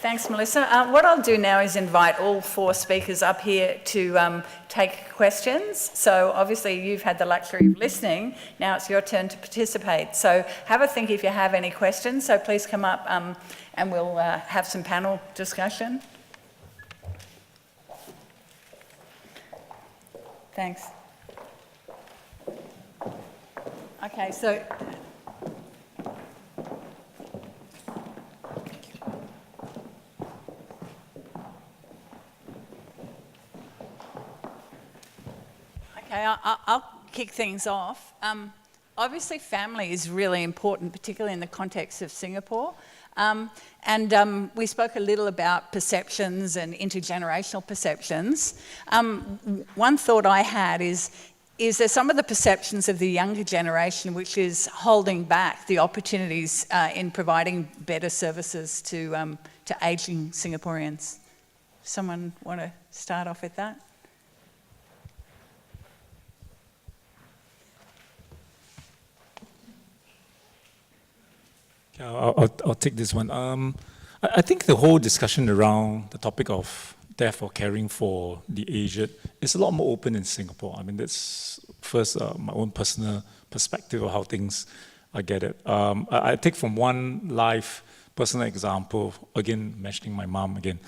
thanks, Melissa. What I'll do now is invite all 4 speakers up here to take questions. So obviously you've had the luxury of listening. Now it's your turn to participate. So have a think if you have any questions. So please come up and we'll have some panel discussion. Thanks. Okay, so... Okay, I'll kick things off. Obviously, family is really important, particularly in the context of Singapore. We spoke a little about perceptions and intergenerational perceptions. One thought I had is there some of the perceptions of the younger generation which is holding back the opportunities in providing better services to ageing Singaporeans? Someone want to start off with that? I'll take this one. I think the whole discussion around the topic of death or caring for the aged is a lot more open in Singapore. I mean, that's first my own personal perspective of how things I get it. I take from one life personal example, again, mentioning my mom again,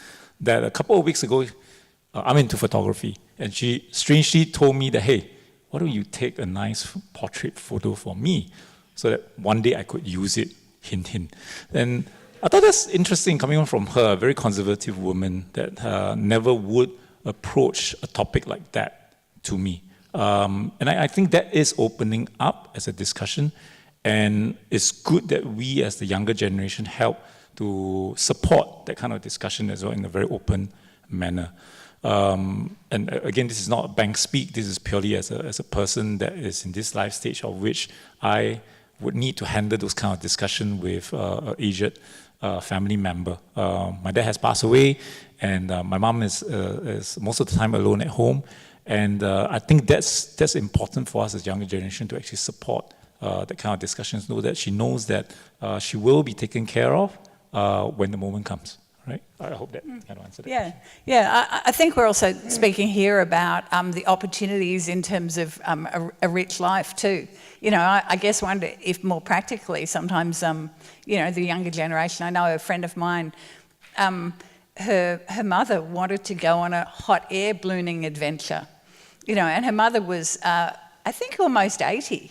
that a couple of weeks ago, I'm into photography, and she strangely told me that, hey, why don't you take a nice portrait photo for me so that one day I could use it. Hint, hint. And I thought that's interesting coming from her, a very conservative woman that never would approach a topic like that to me. And I think that is opening up as a discussion, and it's good that we as the younger generation help to support that kind of discussion as well in a very open manner. And again, this is not bank speak, this is purely as a person that is in this life stage of which I would need to handle those kind of discussion with an aged family member. My dad has passed away, and my mom is most of the time alone at home. And I think that's important for us as younger generation to actually support that kind of discussions, know that she knows that she will be taken care of when the moment comes. Right? I hope that kind of answered it. Yeah. I think we're also speaking here about the opportunities in terms of a rich life too. You know, I guess wonder if more practically sometimes, you know, the younger generation. I know a friend of mine, her mother wanted to go on a hot air ballooning adventure. You know, and her mother was, I think, almost 80.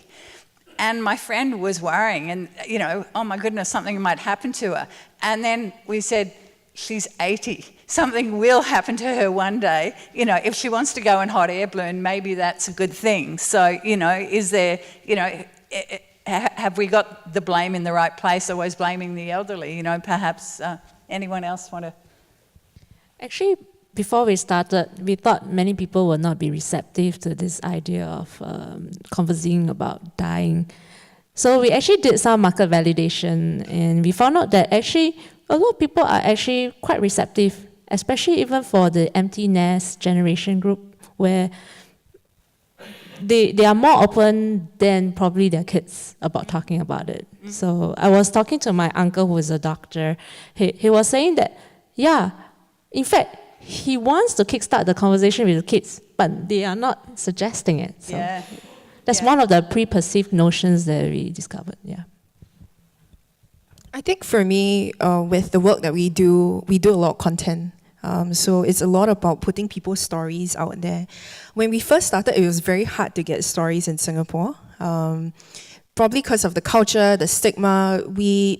And my friend was worrying, and you know, oh my goodness, something might happen to her. And then we said, she's 80. Something will happen to her one day. You know, if she wants to go in hot air balloon, maybe that's a good thing. So, you know, is there, you know, have we got the blame in the right place, always blaming the elderly? You know, perhaps anyone else want to? Actually, before we started, we thought many people would not be receptive to this idea of conversing about dying. So we actually did some market validation, and we found out that actually a lot of people are actually quite receptive, especially even for the empty nest generation group, where they are more open than probably their kids about talking about it. Mm-hmm. So I was talking to my uncle who is a doctor. He was saying that, yeah, in fact, he wants to kickstart the conversation with the kids, but they are not suggesting it. So that's one of the pre-perceived notions that we discovered, yeah. I think for me, with the work that we do a lot of content. So it's a lot about putting people's stories out there. When we first started, it was very hard to get stories in Singapore. Probably because of the culture, the stigma,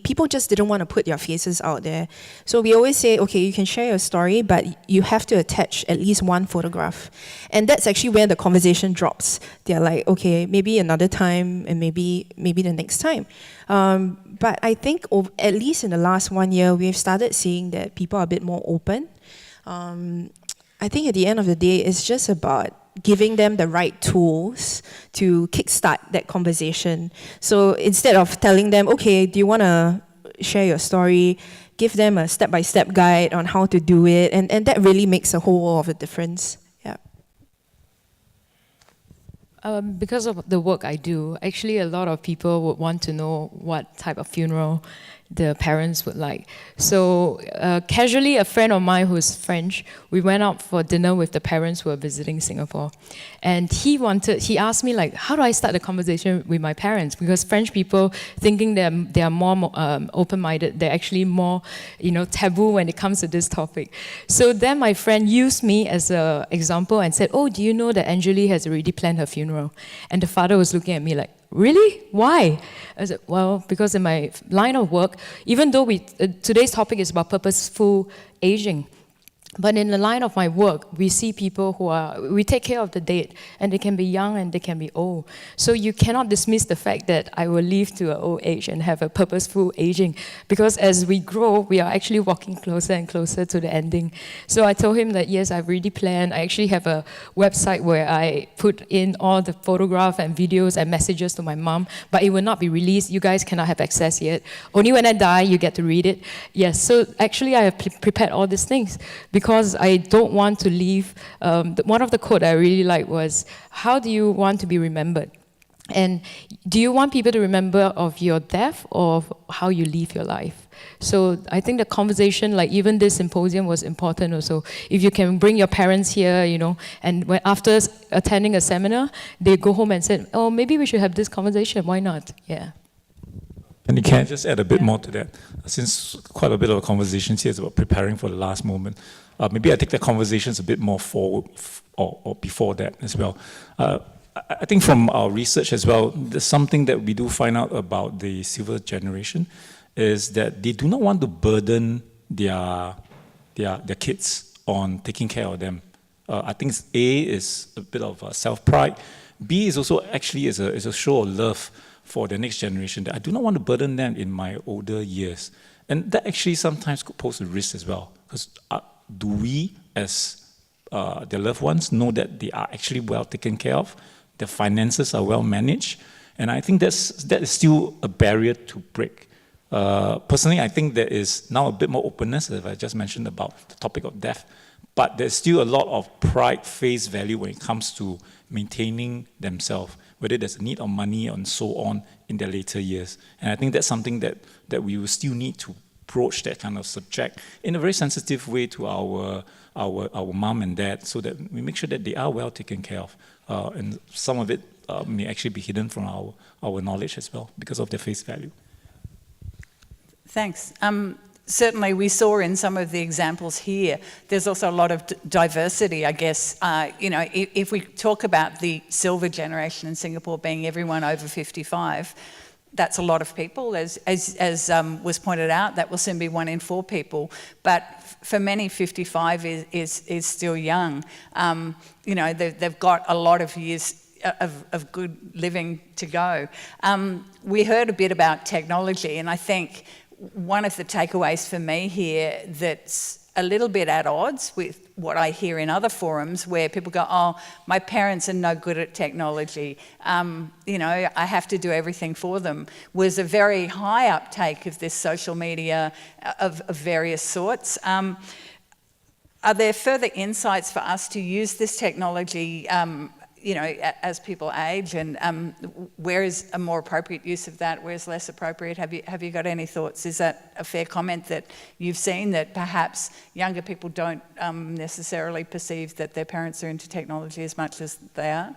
people just didn't want to put their faces out there. So we always say, okay, you can share your story, but you have to attach at least one photograph. And that's actually where the conversation drops. They're like, okay, maybe another time, and maybe the next time. But I think at least in the last 1 year, we've started seeing that people are a bit more open. I think at the end of the day, it's just about giving them the right tools to kickstart that conversation. So instead of telling them, okay, do you want to share your story, give them a step-by-step guide on how to do it, and that really makes a whole world of a difference. Yeah. Because of the work I do, actually a lot of people would want to know what type of funeral the parents would like. So casually, a friend of mine who's French, we went out for dinner with the parents who were visiting Singapore. And he asked me, like, how do I start a conversation with my parents? Because French people, thinking they are more open-minded, they're actually more, taboo when it comes to this topic. So then my friend used me as an example and said, oh, do you know that Angjolie has already planned her funeral? And the father was looking at me like, really? Why? I said, well, because in my line of work, even though today's topic is about purposeful aging, but in the line of my work, we see people we take care of the dead, and they can be young and they can be old. So you cannot dismiss the fact that I will live to an old age and have a purposeful aging, because as we grow, we are actually walking closer and closer to the ending. So I told him that, yes, I've already planned. I actually have a website where I put in all the photographs and videos and messages to my mom, but it will not be released. You guys cannot have access yet. Only when I die, you get to read it. Yes, so actually I have prepared all these things, because I don't want to leave. One of the quotes I really liked was, how do you want to be remembered? And do you want people to remember of your death or of how you live your life? So I think the conversation, like even this symposium, was important also. If you can bring your parents here, and after attending a seminar, they go home and say, oh, maybe we should have this conversation. Why not? Yeah. And can I just add a bit more to that? Since quite a bit of conversations here is about preparing for the last moment, maybe I take the conversations a bit more forward or before that as well. I think from our research as well, there's something that we do find out about the silver generation is that they do not want to burden their kids on taking care of them. I think A is a bit of self-pride. B is also actually is a show of love for the next generation, that I do not want to burden them in my older years. And that actually sometimes could pose a risk as well. Because do we, as their loved ones, know that they are actually well taken care of, their finances are well managed? And I think that is still a barrier to break. Personally, I think there is now a bit more openness, as I just mentioned about the topic of death, but there's still a lot of pride, face value when it comes to maintaining themselves, whether there's a need of money and so on in their later years. And I think that's something that we will still need to broach that kind of subject in a very sensitive way to our mom and dad, so that we make sure that they are well taken care of. And some of it may actually be hidden from our knowledge as well because of their face value. Thanks. Certainly, we saw in some of the examples here, there's also a lot of diversity, I guess. If we talk about the silver generation in Singapore being everyone over 55, that's a lot of people. As was pointed out, that will soon be 1 in 4 people. But for many, 55 is still young. They've got a lot of years of good living to go. We heard a bit about technology, and I think one of the takeaways for me here that's a little bit at odds with what I hear in other forums where people go, oh, my parents are no good at technology, I have to do everything for them, was a very high uptake of this social media of various sorts. Are there further insights for us to use this technology as people age, and where is a more appropriate use of that, where is less appropriate? Have you got any thoughts? Is that a fair comment that you've seen, that perhaps younger people don't necessarily perceive that their parents are into technology as much as they are?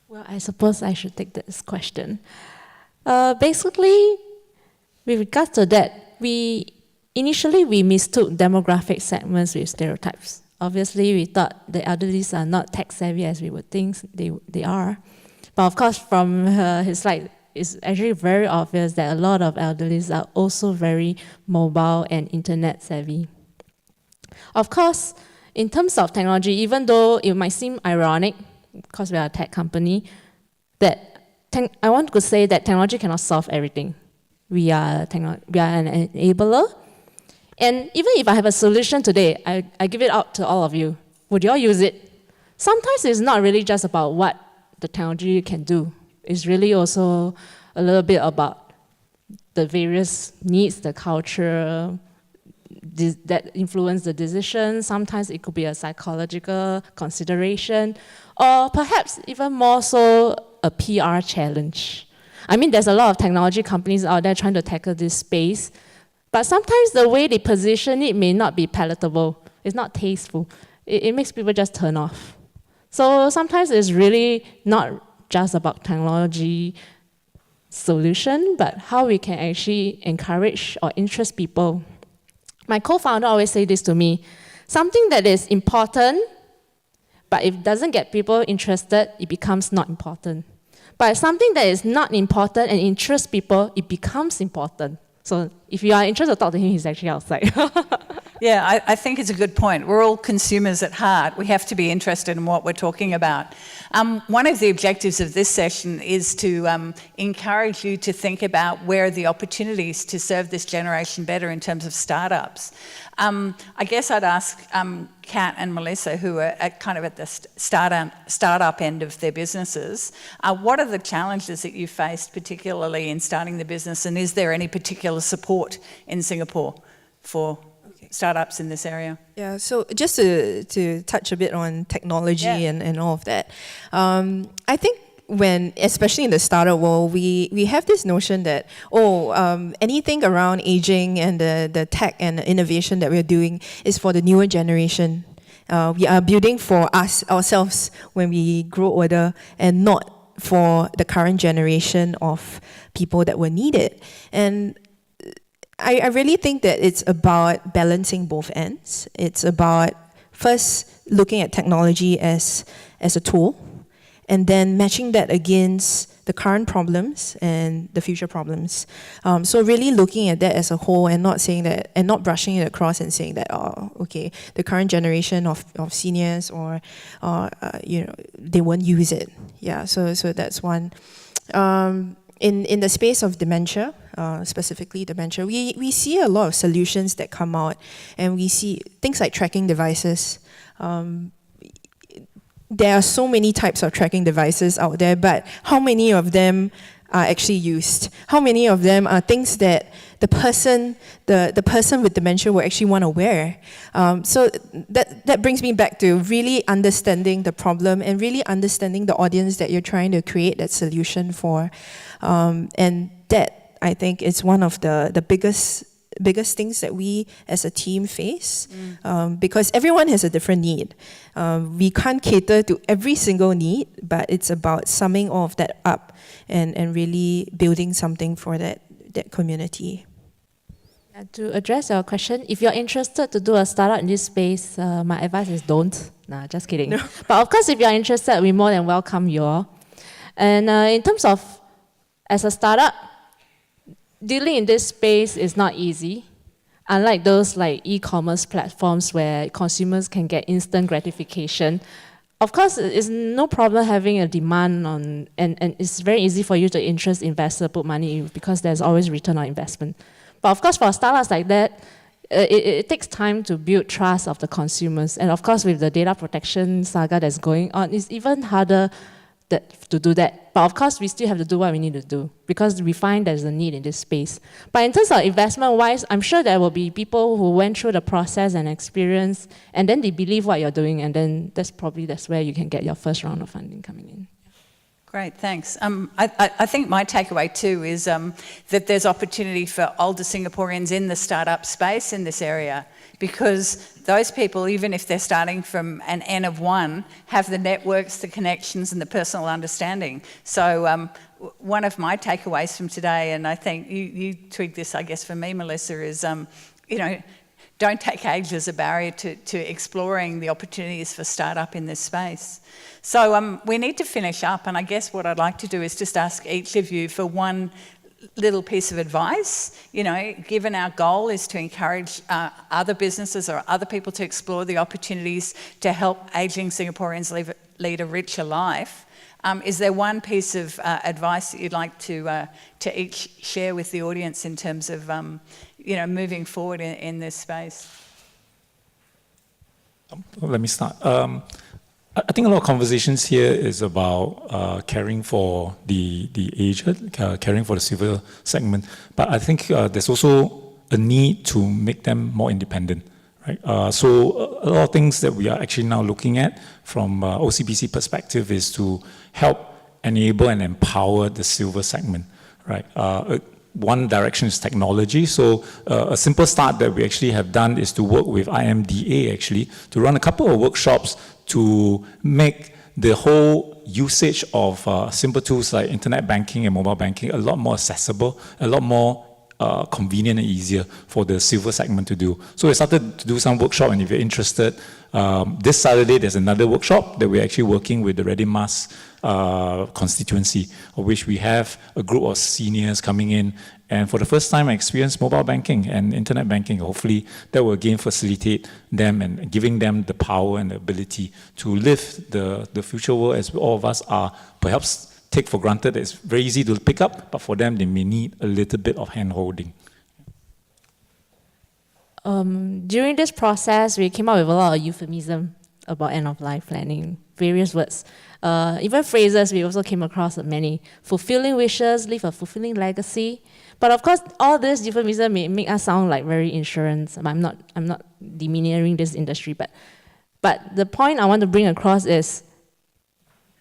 Well, I suppose I should take this question. Basically, with regards to that, initially we mistook demographic segments with stereotypes. Obviously, we thought the elderly are not tech savvy as we would think they are. But of course, from his slide, it's actually very obvious that a lot of elderly are also very mobile and internet savvy. Of course, in terms of technology, even though it might seem ironic, because we are a tech company, I want to say that technology cannot solve everything. We are an enabler. And even if I have a solution today, I give it out to all of you. Would you all use it? Sometimes it's not really just about what the technology can do. It's really also a little bit about the various needs, the culture that influence the decision. Sometimes it could be a psychological consideration, or perhaps even more so a PR challenge. I mean, there's a lot of technology companies out there trying to tackle this space, but sometimes the way they position it may not be palatable. It's not tasteful. It makes people just turn off. So sometimes it's really not just about technology solution, but how we can actually encourage or interest people. My co-founder always say this to me, something that is important, but if it doesn't get people interested, it becomes not important. But something that is not important and interests people, it becomes important. So if you are interested to talk to him, he's actually outside. Yeah, I think it's a good point. We're all consumers at heart. We have to be interested in what we're talking about. One of the objectives of this session is to encourage you to think about where are the opportunities to serve this generation better in terms of startups. I guess I'd ask Kiat and Melissa, who are kind of at the startup end of their businesses, what are the challenges that you faced, particularly in starting the business, and is there any particular support in Singapore for startups in this area? Yeah, so just to touch a bit on technology and all of that, I think when, especially in the startup world, we have this notion that, anything around aging and the tech and the innovation that we're doing is for the newer generation. We are building for ourselves when we grow older and not for the current generation of people that will need it. And I really think that it's about balancing both ends. It's about first looking at technology as a tool, and then matching that against the current problems and the future problems. So really looking at that as a whole and not saying that, and not brushing it across and saying that, the current generation of seniors or they won't use it. Yeah, so that's one. In the space of dementia, specifically dementia, we see a lot of solutions that come out, and we see things like tracking devices. There are so many types of tracking devices out there, but how many of them are actually used? How many of them are things that the person with dementia will actually want to wear? So that brings me back to really understanding the problem and really understanding the audience that you're trying to create that solution for. And that, I think, is one of the biggest things that we as a team face, because everyone has a different need. We can't cater to every single need, but it's about summing all of that up and really building something for that community. To address your question, if you're interested to do a startup in this space, my advice is don't. Nah, just kidding. No. But of course, if you're interested, we more than welcome you all. And in terms of, as a startup, dealing in this space is not easy. Unlike those like e-commerce platforms where consumers can get instant gratification. Of course, it's no problem having a demand on, and it's very easy for you to interest investor put money in because there's always return on investment. But of course, for startups like that, it takes time to build trust of the consumers. And of course, with the data protection saga that's going on, it's even harder to do that. But of course, we still have to do what we need to do because we find there's a need in this space. But in terms of investment-wise, I'm sure there will be people who went through the process and experience, and then they believe what you're doing, and then that's where you can get your first round of funding coming in. Great, thanks. I think my takeaway too is that there's opportunity for older Singaporeans in the startup space in this area, because those people, even if they're starting from an N of one, have the networks, the connections, and the personal understanding. So one of my takeaways from today, and I think you twigged this, I guess, for me, Melissa, is don't take age as a barrier to exploring the opportunities for startup in this space. So we need to finish up, and I guess what I'd like to do is just ask each of you for one little piece of advice. Given our goal is to encourage other businesses or other people to explore the opportunities to help ageing Singaporeans lead a richer life, is there one piece of advice that you'd like to each share with the audience in terms of moving forward in this space? Let me start. I think a lot of conversations here is about caring for the aged, caring for the civil segment. But I think there's also a need to make them more independent, right? So a lot of things that we are actually now looking at from OCBC perspective is to help enable and empower the silver segment. right? One direction is technology. So a simple start that we actually have done is to work with IMDA actually to run a couple of workshops to make the whole usage of simple tools like internet banking and mobile banking a lot more accessible, a lot more convenient and easier for the civil segment to do. So we started to do some workshop, and if you're interested, this Saturday there's another workshop that we're actually working with the Redimas constituency, of which we have a group of seniors coming in, and for the first time I experienced mobile banking and internet banking. Hopefully that will again facilitate them and giving them the power and the ability to live the future world as all of us are perhaps take for granted that it's very easy to pick up, but for them they may need a little bit of hand-holding. During this process, we came up with a lot of euphemism about end-of-life planning, various words. Even phrases, we also came across many. Fulfilling wishes, leave a fulfilling legacy. But of course, all this euphemism may make us sound like very insurance. I'm not demeaning this industry, but the point I want to bring across is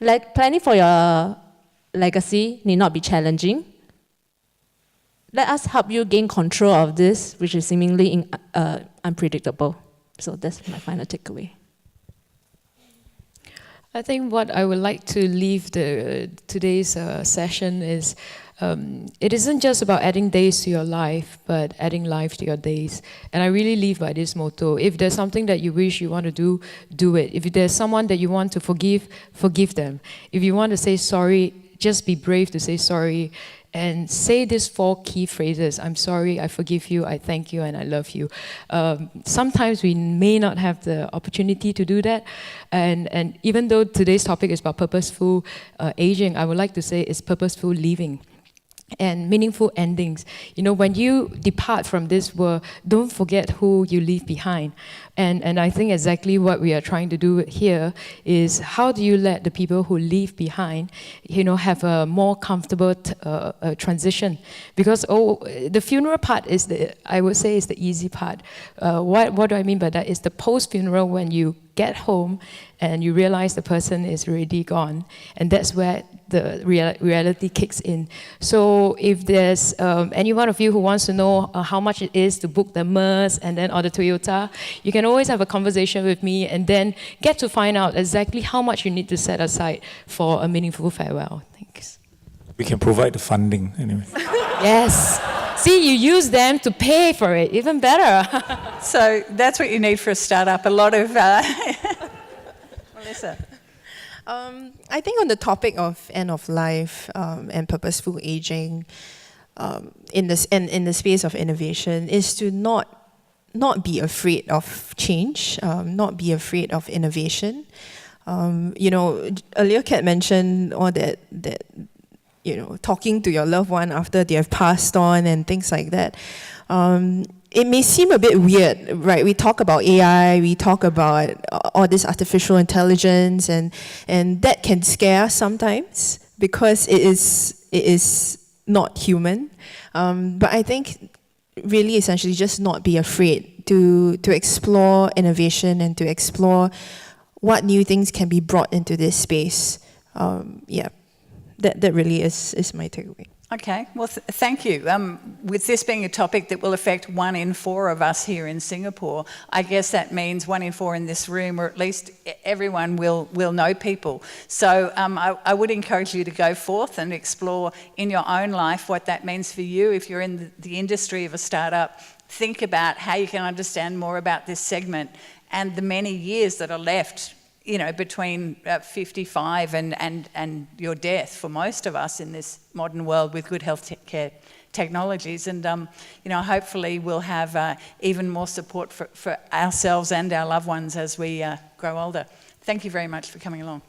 like planning for your legacy need not be challenging. Let us help you gain control of this, which is seemingly unpredictable. So that's my final takeaway. I think what I would like to leave today's session is it isn't just about adding days to your life, but adding life to your days. And I really live by this motto. If there's something that you wish you want to do, do it. If there's someone that you want to forgive, forgive them. If you want to say sorry, just be brave to say sorry. And say these 4 key phrases: I'm sorry, I forgive you, I thank you, and I love you. Sometimes we may not have the opportunity to do that. And even though today's topic is about purposeful aging, I would like to say it's purposeful living and meaningful endings. You know, when you depart from this world, don't forget who you leave behind. And I think exactly what we are trying to do here is how do you let the people who leave behind, you know, have a more comfortable transition? Because the funeral part is I would say is the easy part. What do I mean by that? It's the post-funeral when you get home and you realize the person is already gone, and that's where the reality kicks in. So if there's any one of you who wants to know how much it is to book the MERS and then or the Toyota, you can always have a conversation with me and then get to find out exactly how much you need to set aside for a meaningful farewell. Thanks. We can provide the funding anyway. Yes. See, you use them to pay for it, even better. So that's what you need for a startup, a lot of... Melissa. I think on the topic of end of life and purposeful aging, in the space of innovation, is to not be afraid of change, not be afraid of innovation. You know, earlier Kiat mentioned all that you know, talking to your loved one after they have passed on and things like that. It may seem a bit weird, right? We talk about AI, we talk about all this artificial intelligence, and that can scare us sometimes because it is not human. But I think really essentially just not be afraid to explore innovation and to explore what new things can be brought into this space. Yeah, that really is my takeaway. Okay, well, thank you. With this being a topic that will affect 1 in 4 of us here in Singapore, I guess that means 1 in 4 in this room, or at least everyone will know people. So I would encourage you to go forth and explore in your own life what that means for you. If you're in the industry of a startup, think about how you can understand more about this segment and the many years that are left, you know, between 55 and your death for most of us in this modern world with good health care technologies. And, you know, hopefully we'll have even more support for ourselves and our loved ones as we grow older. Thank you very much for coming along.